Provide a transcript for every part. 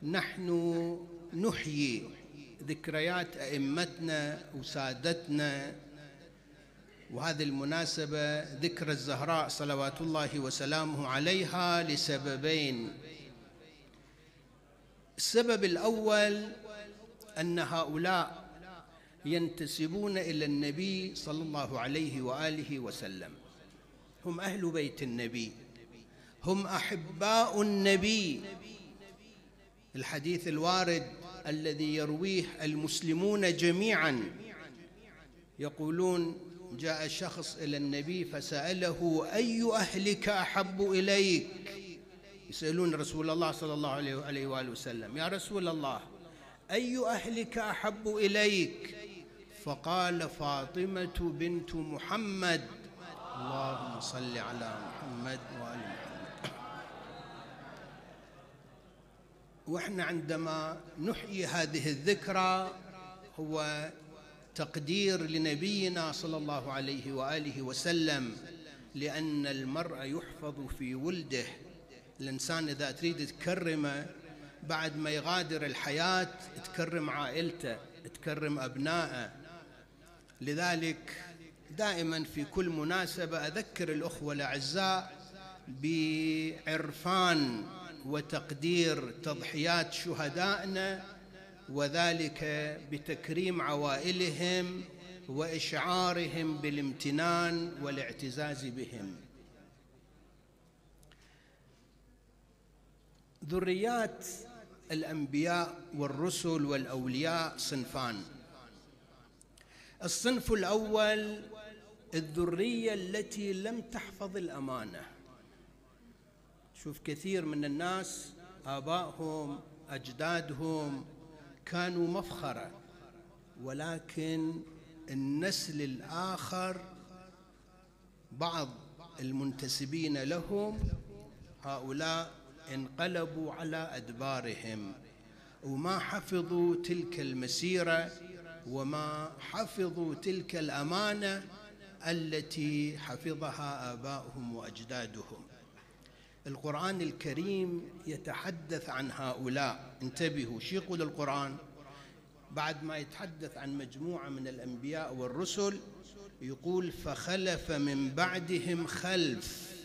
نحن نحيي ذكريات أئمتنا وسادتنا، وهذه المناسبة ذكرى الزهراء صلوات الله وسلامه عليها لسببين. السبب الأول أن هؤلاء ينتسبون إلى النبي صلى الله عليه وآله وسلم، هم أهل بيت النبي، هم أحباء النبي. الحديث الوارد الذي يرويه المسلمون جميعا يقولون: جاء شخص إلى النبي فسأله: أي أهلك أحب إليك؟ يسألون رسول الله صلى الله عليه وآله وسلم: يا رسول الله، أي أهلك أحب إليك؟ فقال: فاطمة بنت محمد. اللهم صل على محمد وآل محمد. وإحنا عندما نحيي هذه الذكرى هو تقدير لنبينا صلى الله عليه وآله وسلم، لأن المرء يحفظ في ولده. الإنسان إذا تريد تكرمه بعد ما يغادر الحياة تكرم عائلته، تكرم أبنائه. لذلك دائما في كل مناسبة أذكر الأخوة الأعزاء بعرفان وتقدير تضحيات شهدائنا، وذلك بتكريم عوائلهم وإشعارهم بالامتنان والاعتزاز بهم. ذريات الأنبياء والرسل والأولياء صنفان. الصنف الأول الذرية التي لم تحفظ الأمانة. شوف كثير من الناس آبائهم أجدادهم كانوا مفخرة، ولكن النسل الآخر بعض المنتسبين لهم هؤلاء انقلبوا على أدبارهم وما حفظوا تلك المسيرة وما حفظوا تلك الأمانة التي حفظها آباؤهم وأجدادهم. القرآن الكريم يتحدث عن هؤلاء. انتبهوا شو يقول القرآن بعد ما يتحدث عن مجموعة من الأنبياء والرسل، يقول: فخلف من بعدهم خلف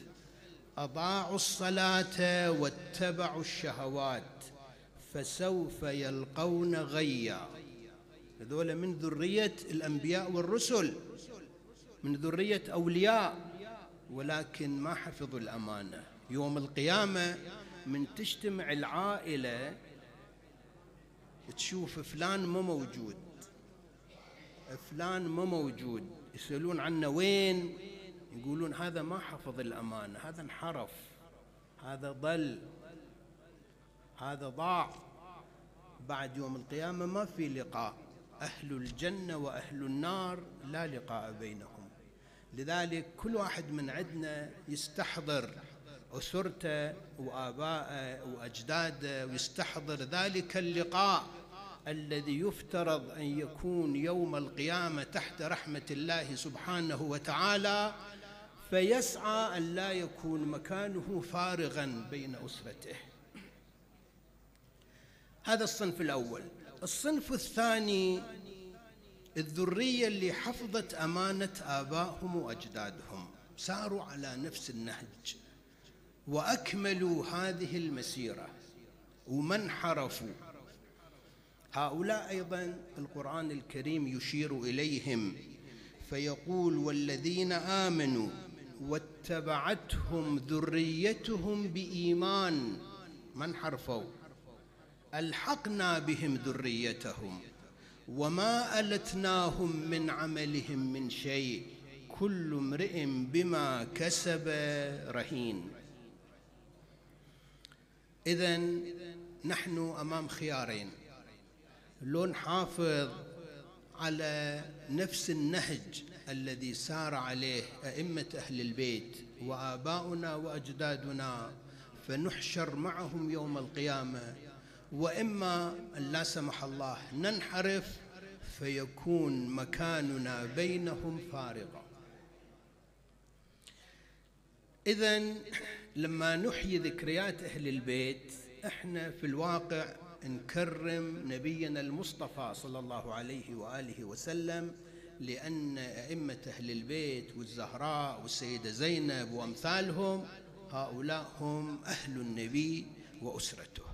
أضاعوا الصلاة واتبعوا الشهوات فسوف يلقون غيا. هذول من ذرية الأنبياء والرسل، من ذرية أولياء، ولكن ما حفظوا الأمانة. يوم القيامة من تجتمع العائلة تشوف فلان ما موجود، فلان ما موجود، يسألون عنه وين؟ يقولون هذا ما حفظ الأمانة، هذا انحرف، هذا ضل، هذا ضاع. بعد يوم القيامة ما في لقاء، أهل الجنة وأهل النار لا لقاء بينهم. لذلك كل واحد من عندنا يستحضر أسرته وآباءه وأجداده، ويستحضر ذلك اللقاء الذي يفترض أن يكون يوم القيامة تحت رحمة الله سبحانه وتعالى، فيسعى أن لا يكون مكانه فارغا بين أسرته. هذا الصنف الأول. الصنف الثاني الذرية اللي حفظت أمانة آبائهم وأجدادهم، ساروا على نفس النهج وأكملوا هذه المسيرة وما انحرفوا. هؤلاء أيضا القرآن الكريم يشير إليهم فيقول: والذين آمنوا واتبعتهم ذريتهم بإيمان ما انحرفوا ألحقنا بهم ذريتهم وما ألتناهم من عملهم من شيء كل امرئ بما كسب رهين. إذن نحن أمام خيارين: لو نحافظ على نفس النهج الذي سار عليه أئمة أهل البيت وآباؤنا وأجدادنا فنحشر معهم يوم القيامة، وإما أن لا سمح الله ننحرف فيكون مكاننا بينهم فارغا. إذن لما نحيي ذكريات أهل البيت احنا في الواقع نكرم نبينا المصطفى صلى الله عليه وآله وسلم، لأن أئمة أهل البيت والزهراء والسيدة زينب وأمثالهم هؤلاء هم أهل النبي وأسرته.